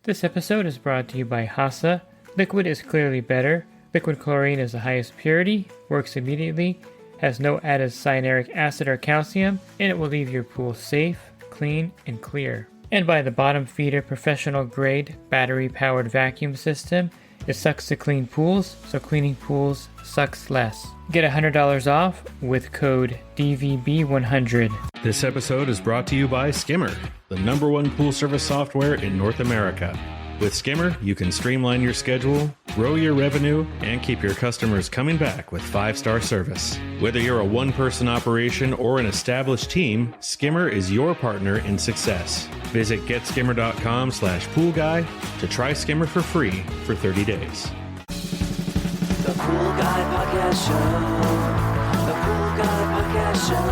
This episode is brought to you by Hasa. Liquid is clearly better. Liquid chlorine is the highest purity, works immediately, has no added cyanuric acid or calcium, and it will leave your pool safe, clean, and clear. And by the Bottom Feeder professional grade battery powered vacuum system. It sucks to clean pools, so cleaning pools sucks less. Get $100 off with code DVB100. This episode is brought to you by Skimmer, the #1 pool service software in North America. With Skimmer, you can streamline your schedule, grow your revenue, and keep your customers coming back with 5-star service. Whether you're a one-person operation or an established team, Skimmer is your partner in success. Visit getskimmer.com/poolguy to try Skimmer for free for 30 days. The Pool Guy Podcast Show. The Pool Guy Podcast Show.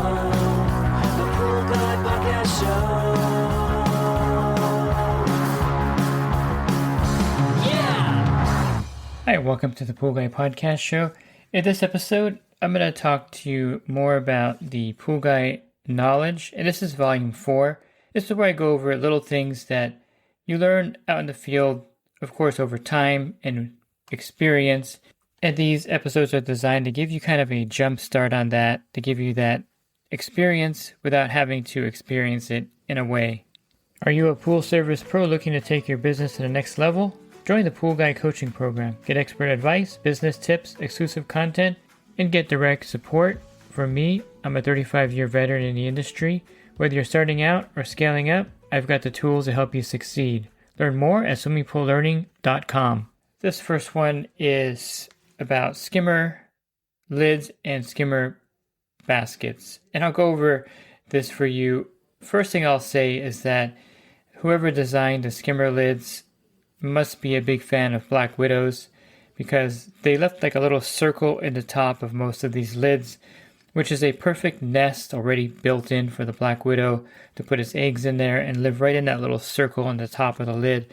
The Pool Guy Podcast Show. Hi, welcome to the Pool Guy Podcast Show. In this episode, I'm going to talk to you more about the Pool Guy knowledge, and this is Volume 4. This is where I go over little things that you learn out in the field, of course, over time and experience. And these episodes are designed to give you kind of a jump start on that, to give you that experience without having to experience it in a way. Are you a pool service pro looking to take your business to the next level? Join the Pool Guy coaching program. Get expert advice, business tips, exclusive content, and get direct support. From me, I'm a 35-year veteran in the industry. Whether you're starting out or scaling up, I've got the tools to help you succeed. Learn more at swimmingpoollearning.com. This first one is about skimmer lids and skimmer baskets. And I'll go over this for you. First thing I'll say is that whoever designed the skimmer lids must be a big fan of Black Widows, because they left like a little circle in the top of most of these lids, which is a perfect nest already built in for the Black Widow to put its eggs in there and live right in that little circle on the top of the lid.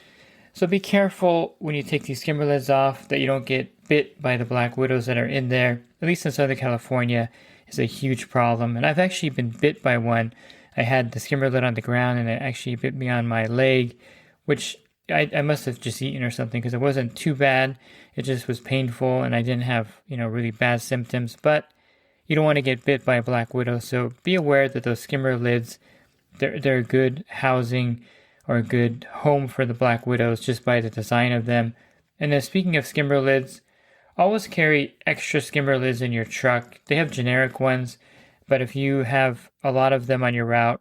So be careful when you take these skimmer lids off that you don't get bit by the Black Widows that are in there. At least in Southern California, is a huge problem. And I've actually been bit by one. I had the skimmer lid on the ground and it actually bit me on my leg, which I must have just eaten or something, because it wasn't too bad. It just was painful and I didn't have, really bad symptoms. But you don't want to get bit by a Black Widow. So be aware that those skimmer lids, they're a good housing or a good home for the Black Widows just by the design of them. And then speaking of skimmer lids, always carry extra skimmer lids in your truck. They have generic ones, but if you have a lot of them on your route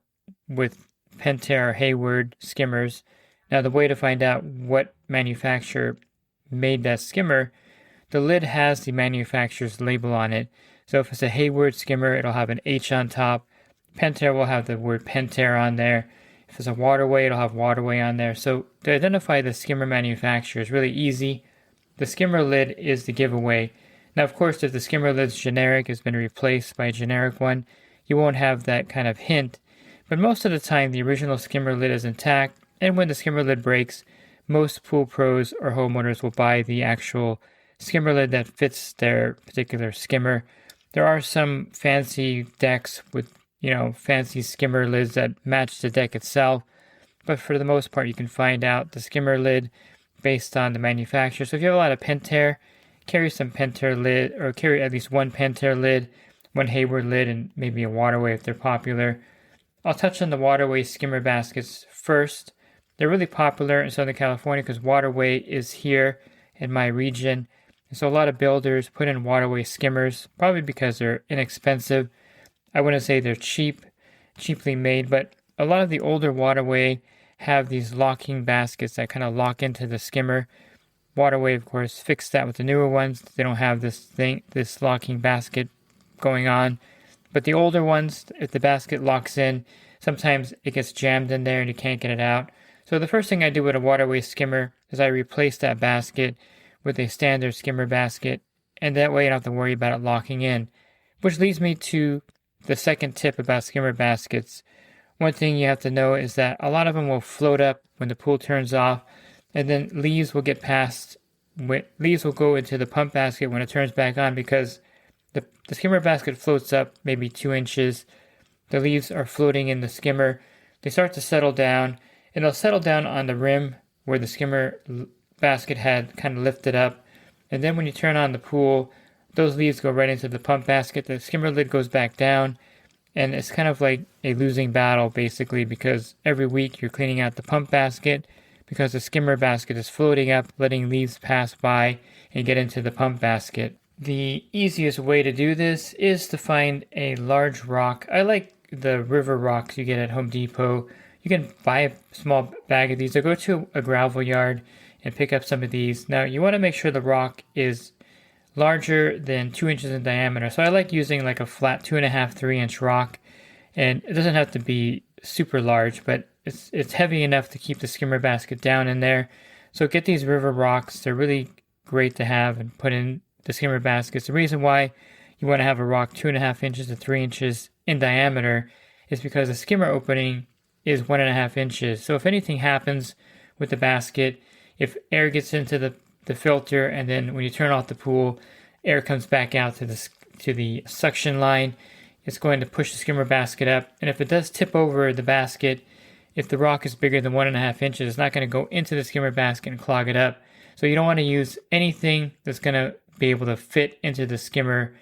with Pentair or Hayward skimmers, now the way to find out what manufacturer made that skimmer, the lid has the manufacturer's label on it. So if it's a Hayward skimmer, it'll have an H on top. Pentair will have the word Pentair on there. If it's a Waterway, it'll have Waterway on there. So to identify the skimmer manufacturer is really easy. The skimmer lid is the giveaway. Now, of course, if the skimmer lid's generic, has been replaced by a generic one, you won't have that kind of hint. But most of the time, the original skimmer lid is intact. And when the skimmer lid breaks, most pool pros or homeowners will buy the actual skimmer lid that fits their particular skimmer. There are some fancy decks with, fancy skimmer lids that match the deck itself. But for the most part, you can find out the skimmer lid based on the manufacturer. So if you have a lot of Pentair, carry some Pentair lid, or carry at least one Pentair lid, one Hayward lid, and maybe a Waterway if they're popular. I'll touch on the Waterway skimmer baskets first. They're really popular in Southern California because Waterway is here in my region. And so a lot of builders put in Waterway skimmers, probably because they're inexpensive. I wouldn't say they're cheaply made, but a lot of the older Waterway have these locking baskets that kind of lock into the skimmer. Waterway, of course, fixed that with the newer ones. They don't have this locking basket going on. But the older ones, if the basket locks in, sometimes it gets jammed in there and you can't get it out. So the first thing I do with a Waterway skimmer is I replace that basket with a standard skimmer basket, and that way you don't have to worry about it locking in. Which leads me to the second tip about skimmer baskets. One thing you have to know is that a lot of them will float up when the pool turns off, and then leaves will get passed. Leaves will go into the pump basket when it turns back on, because the skimmer basket floats up maybe 2 inches. The leaves are floating in the skimmer. They start to settle down, and they'll settle down on the rim where the skimmer basket had kind of lifted up. And then when you turn on the pool, those leaves go right into the pump basket. The skimmer lid goes back down. And it's kind of like a losing battle, basically, because every week you're cleaning out the pump basket because the skimmer basket is floating up, letting leaves pass by and get into the pump basket. The easiest way to do this is to find a large rock. I like the river rocks you get at Home Depot. You can buy a small bag of these or go to a gravel yard and pick up some of these. Now, you want to make sure the rock is larger than 2 inches in diameter. So I like using like a flat 2.5, 3-inch rock. And it doesn't have to be super large, but it's heavy enough to keep the skimmer basket down in there. So get these river rocks. They're really great to have and put in the skimmer baskets. The reason why you want to have a rock 2.5 inches to 3 inches in diameter is because the skimmer opening is 1.5 inches. So if anything happens with the basket, if air gets into the filter, and then when you turn off the pool, air comes back out to the suction line, it's going to push the skimmer basket up. And if it does tip over the basket, if the rock is bigger than 1.5 inches, it's not going to go into the skimmer basket and clog it up. So you don't want to use anything that's going to be able to fit into the skimmer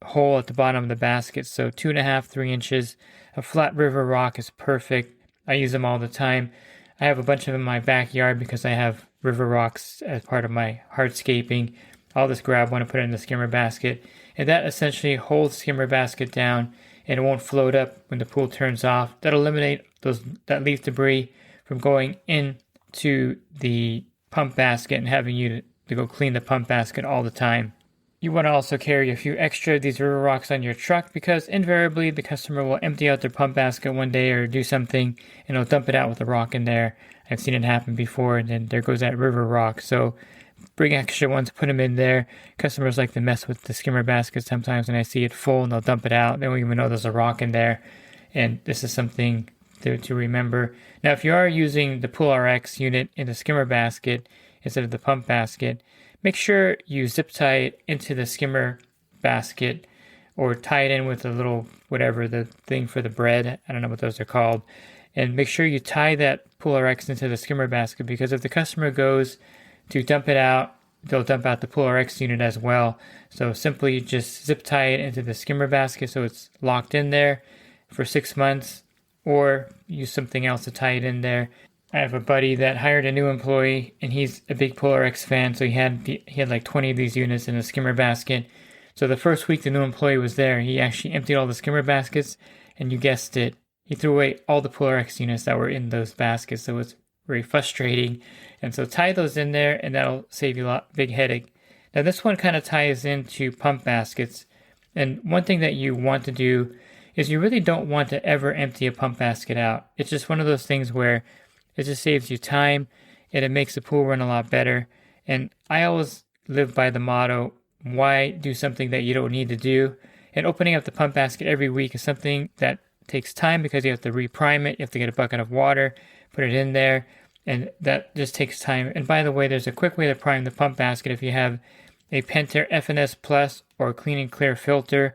hole at the bottom of the basket. So 2.5, 3 inches. A flat river rock is perfect. I use them all the time. I have a bunch of them in my backyard because I have river rocks as part of my hardscaping. I'll just grab one and put it in the skimmer basket. And that essentially holds the skimmer basket down and it won't float up when the pool turns off. That'll eliminate that leaf debris from going into the pump basket and having you to go clean the pump basket all the time. You want to also carry a few extra of these river rocks on your truck because invariably the customer will empty out their pump basket one day or do something and they'll dump it out with a rock in there. I've seen it happen before, and then there goes that river rock. So bring extra ones, put them in there. Customers like to mess with the skimmer basket sometimes, and I see it full and they'll dump it out. They don't even know there's a rock in there. And this is something to remember. Now, if you are using the Pool RX unit in the skimmer basket instead of the pump basket, make sure you zip tie it into the skimmer basket or tie it in with a little, whatever, the thing for the bread. I don't know what those are called. And make sure you tie that Pool RX into the skimmer basket because if the customer goes to dump it out, they'll dump out the Pool RX unit as well. So simply just zip tie it into the skimmer basket so it's locked in there for 6 months, or use something else to tie it in there. I have a buddy that hired a new employee, and he's a big Pool RX fan, so he had like 20 of these units in a skimmer basket. So the first week the new employee was there, he actually emptied all the skimmer baskets, and you guessed it, he threw away all the Pool RX units that were in those baskets. So it's very frustrating. And so tie those in there, and that'll save you a big headache. Now this one kind of ties into pump baskets. And one thing that you want to do is you really don't want to ever empty a pump basket out. It's just one of those things where it just saves you time and it makes the pool run a lot better. And I always live by the motto, why do something that you don't need to do? And opening up the pump basket every week is something that takes time because you have to reprime it. You have to get a bucket of water, put it in there, and that just takes time. And by the way, there's a quick way to prime the pump basket if you have a Pentair FNS Plus or Clean and Clear filter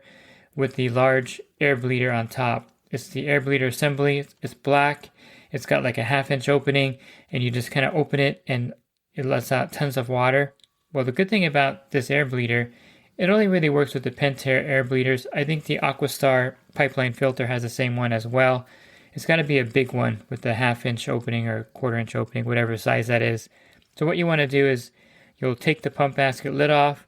with the large air bleeder on top. It's the air bleeder assembly. It's black. It's got like a 1/2 inch opening, and you just kind of open it and it lets out tons of water. Well, the good thing about this air bleeder, it only really works with the Pentair air bleeders. I think the Aquastar pipeline filter has the same one as well. It's got to be a big one with the 1/2 inch opening or 1/4 inch opening, whatever size that is. So what you want to do is you'll take the pump basket lid off,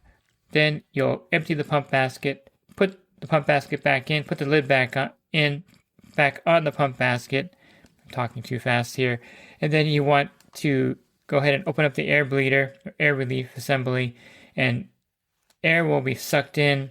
then you'll empty the pump basket, put the pump basket back in, put the lid back on the pump basket. I'm talking too fast here. And then you want to go ahead and open up the air bleeder, or air relief assembly, and air will be sucked in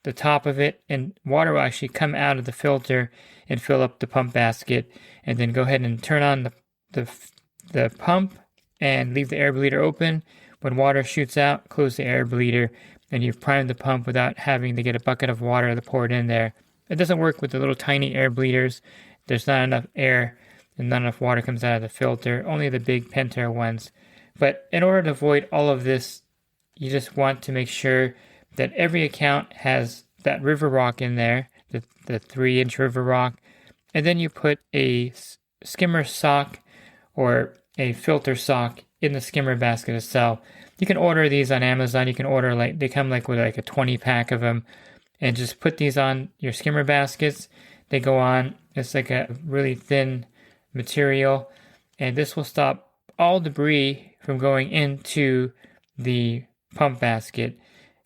the top of it, and water will actually come out of the filter and fill up the pump basket. And then go ahead and turn on the pump and leave the air bleeder open. When water shoots out, close the air bleeder, and you've primed the pump without having to get a bucket of water to pour it in there. It doesn't work with the little tiny air bleeders. There's not enough air and not enough water comes out of the filter, only the big Pentair ones. But in order to avoid all of this, you just want to make sure that every account has that river rock in there, the 3-inch river rock, and then you put a skimmer sock or a filter sock in the skimmer basket itself. You can order these on Amazon. You can order they come with a 20 pack of them, and just put these on your skimmer baskets. They go on. It's like a really thin material, and this will stop all debris from going into the pump basket,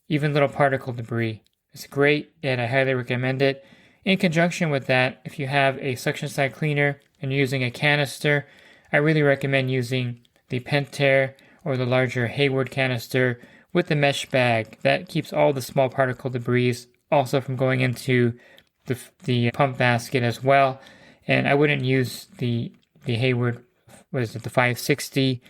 even little particle debris. It's great, and I highly recommend it. In conjunction with that, if you have a suction side cleaner and you're using a canister, I really recommend using the Pentair or the larger Hayward canister with the mesh bag. That keeps all the small particle debris also from going into the pump basket as well. And I wouldn't use the Hayward, the 560,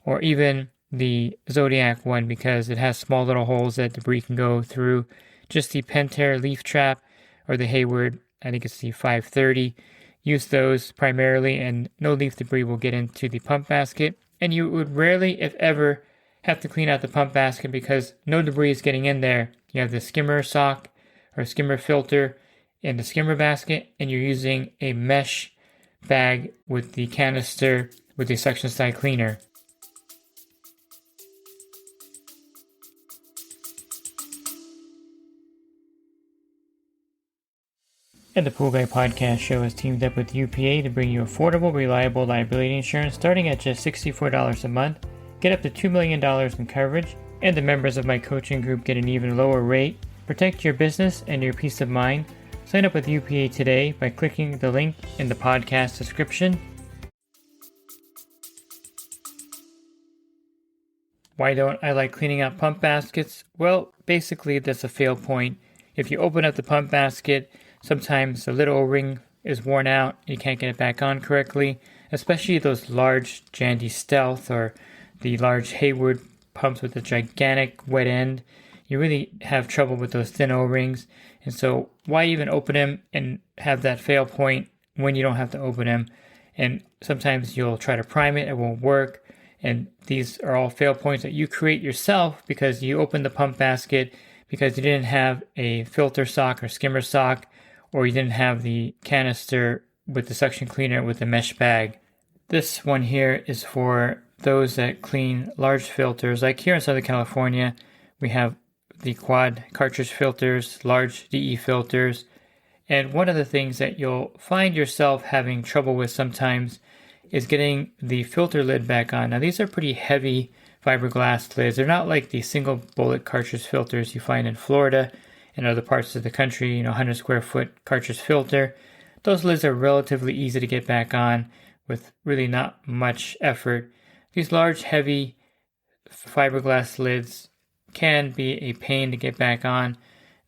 or even the Zodiac one, because it has small little holes that debris can go through. Just the Pentair leaf trap or the Hayward, I think it's the 530. Use those primarily, and no leaf debris will get into the pump basket. And you would rarely, if ever, have to clean out the pump basket because no debris is getting in there. You have the skimmer sock or skimmer filter in the skimmer basket, and you're using a mesh bag with the canister with the suction side cleaner. And the Pool Guy Podcast Show has teamed up with UPA to bring you affordable, reliable liability insurance starting at just $64 a month. Get up to $2 million in coverage, and the members of my coaching group get an even lower rate. Protect your business and your peace of mind. Sign up with UPA today by clicking the link in the podcast description. Why don't I like cleaning out pump baskets? Well, basically that's a fail point. If you open up the pump basket, sometimes the lid O-ring is worn out. You can't get it back on correctly, especially those large Jandy Stealth or the large Hayward pumps with a gigantic wet end. You really have trouble with those thin O-rings. And so why even open them and have that fail point when you don't have to open them? And sometimes you'll try to prime it, it won't work. And these are all fail points that you create yourself because you opened the pump basket because you didn't have a filter sock or skimmer sock, or you didn't have the canister with the suction cleaner with the mesh bag. This one here is for those that clean large filters. Like here in Southern California, we have the quad cartridge filters, large DE filters. And one of the things that you'll find yourself having trouble with sometimes is getting the filter lid back on. Now these are pretty heavy fiberglass lids. They're not like the single bullet cartridge filters you find in Florida and other parts of the country, 100 square foot cartridge filter. Those lids are relatively easy to get back on with really not much effort. These large, heavy fiberglass lids can be a pain to get back on.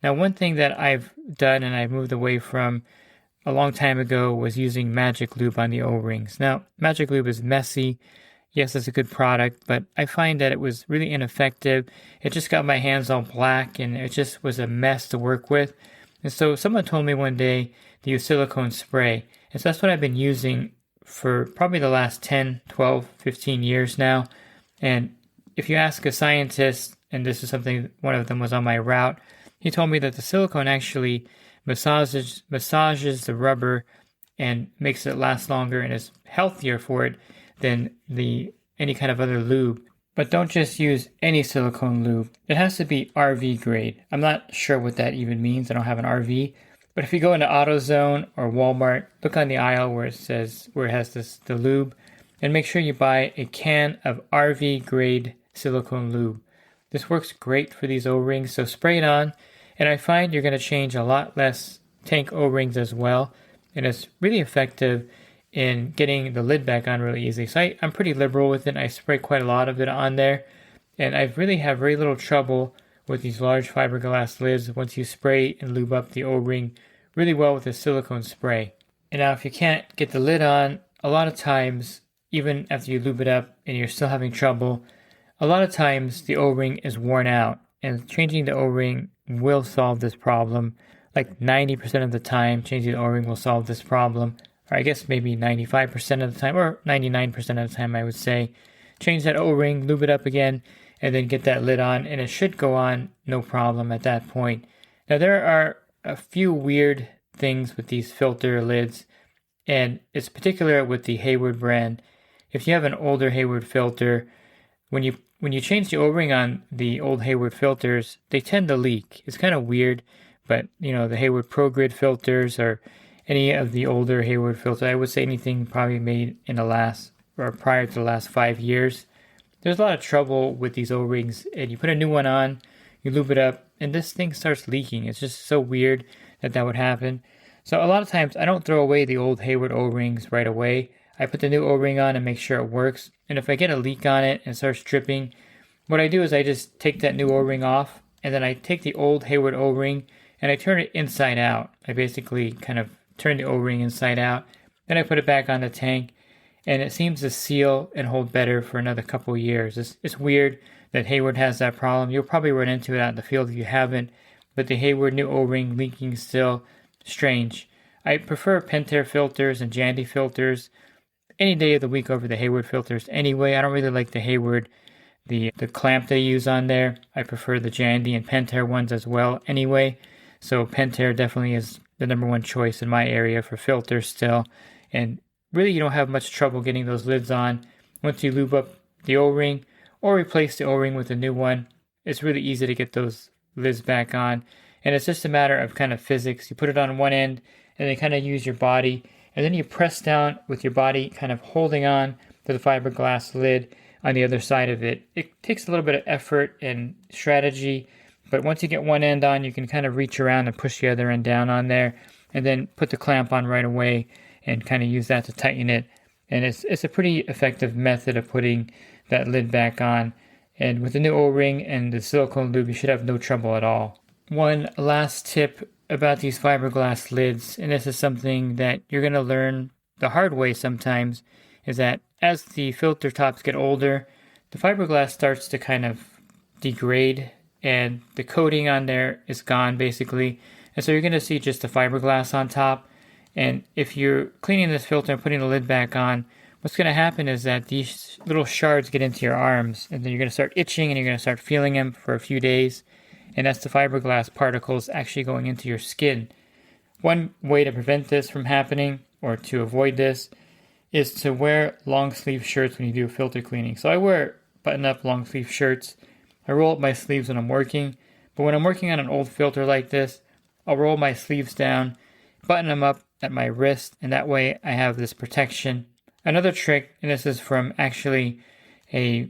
Now, one thing that I've done and I've moved away from a long time ago was using Magic Lube on the O-rings. Now, Magic Lube is messy. Yes, it's a good product, but I find that it was really ineffective. It just got my hands all black, and it just was a mess to work with. And so someone told me one day to use silicone spray. And so that's what I've been using for probably the last 10, 12, 15 years now. And if you ask a scientist, and this is something, one of them was on my route, he told me that the silicone actually massages the rubber and makes it last longer and is healthier for it than any kind of other lube. But don't just use any silicone lube. It has to be RV grade. I'm not sure what that even means. I don't have an RV. But if you go into AutoZone or Walmart, look on the aisle where it has the lube, and make sure you buy a can of RV grade silicone lube. This works great for these O-rings, so spray it on, and I find you're going to change a lot less tank O-rings as well, and it's really effective in getting the lid back on really easily. So I'm pretty liberal with it. I spray quite a lot of it on there, and I really have very little trouble with these large fiberglass lids once you spray and lube up the O-ring really well with a silicone spray. And now if you can't get the lid on, a lot of times, even after you lube it up and you're still having trouble, a lot of times the O-ring is worn out, and changing the O-ring will solve this problem. Like 90% of the time, changing the O-ring will solve this problem. Or I guess maybe 95% of the time, or 99% of the time I would say. Change that O-ring, lube it up again, and then get that lid on, and it should go on no problem at that point. Now there are a few weird things with these filter lids, and it's particular with the Hayward brand. if you have an older Hayward filter, when you change the O-ring on the old Hayward filters, they tend to leak. It's kind of weird, but the Hayward Pro Grid filters or any of the older Hayward filters, I would say anything probably made in the last or prior to the last 5 years, there's a lot of trouble with these O-rings, and you put a new one on, you lube it up, and this thing starts leaking. It's just so weird that would happen. So a lot of times I don't throw away the old Hayward O-rings right away. I put the new O-ring on and make sure it works. And if I get a leak on it and it starts dripping, what I do is I just take that new O-ring off, and then I take the old Hayward O-ring and I turn it inside out. I basically kind of turn the O-ring inside out, then I put it back on the tank, and it seems to seal and hold better for another couple of years. It's weird that Hayward has that problem. You'll probably run into it out in the field if you haven't, but the Hayward new O-ring leaking still, strange. I prefer Pentair filters and Jandy filters any day of the week over the Hayward filters anyway. I don't really like the Hayward, the clamp they use on there. I prefer the Jandy and Pentair ones as well anyway. So Pentair definitely is the number one choice in my area for filters still. And really you don't have much trouble getting those lids on. Once you lube up the O-ring or replace the O-ring with a new one, it's really easy to get those lids back on. And it's just a matter of kind of physics. You put it on one end and then kind of use your body, and then you press down with your body kind of holding on to the fiberglass lid on the other side of it. It takes a little bit of effort and strategy, but once you get one end on, you can kind of reach around and push the other end down on there, and then put the clamp on right away and kind of use that to tighten it. And it's a pretty effective method of putting that lid back on. And with the new O-ring and the silicone lube, you should have no trouble at all. One last tip about these fiberglass lids, and this is something that you're going to learn the hard way sometimes, is that as the filter tops get older, the fiberglass starts to kind of degrade and the coating on there is gone basically. And so you're going to see just the fiberglass on top. And if you're cleaning this filter and putting the lid back on, what's going to happen is that these little shards get into your arms, and then you're going to start itching and you're going to start feeling them for a few days. And that's the fiberglass particles actually going into your skin. One way to prevent this from happening, or to avoid this, is to wear long sleeve shirts when you do filter cleaning. So I wear button up long sleeve shirts. I roll up my sleeves when I'm working, but when I'm working on an old filter like this, I'll roll my sleeves down, button them up at my wrist, and that way I have this protection. Another trick, and this is from actually a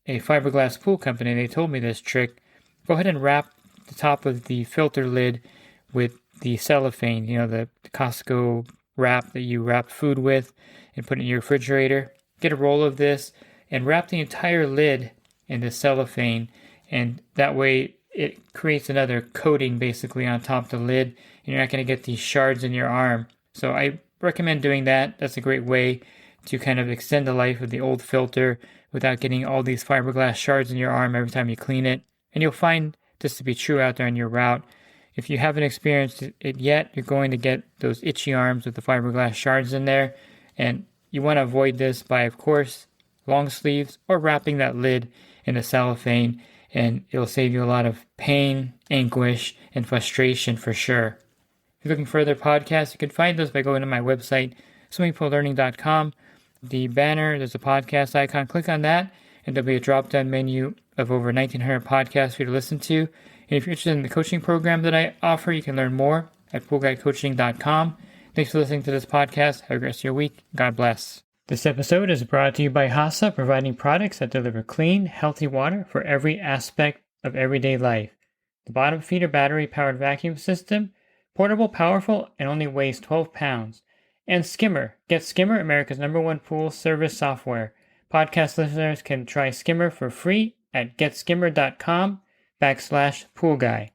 fiberglass pool company, they told me this trick. Go ahead and wrap the top of the filter lid with the cellophane, the Costco wrap that you wrap food with, and put it in your refrigerator. Get a roll of this and wrap the entire lid in the cellophane, and that way it creates another coating basically on top of the lid, and you're not going to get these shards in your arm. So I recommend doing that. That's a great way to kind of extend the life of the old filter without getting all these fiberglass shards in your arm every time you clean it. And you'll find this to be true out there on your route. If you haven't experienced it yet, you're going to get those itchy arms with the fiberglass shards in there. And you want to avoid this by, of course, long sleeves or wrapping that lid in a cellophane. And it'll save you a lot of pain, anguish, and frustration for sure. If you're looking for other podcasts, you can find those by going to my website, swimmingpoollearning.com. The banner, there's a podcast icon. Click on that, and there'll be a drop-down menu of over 1,900 podcasts for you to listen to. And if you're interested in the coaching program that I offer, you can learn more at poolguycoaching.com. Thanks for listening to this podcast. Have a great rest of your week. God bless. This episode is brought to you by HASA, providing products that deliver clean, healthy water for every aspect of everyday life. The bottom feeder battery-powered vacuum system, portable, powerful, and only weighs 12 pounds. And Skimmer. Get Skimmer, America's #1 pool service software. Podcast listeners can try Skimmer for free at getskimmer.com/poolguy.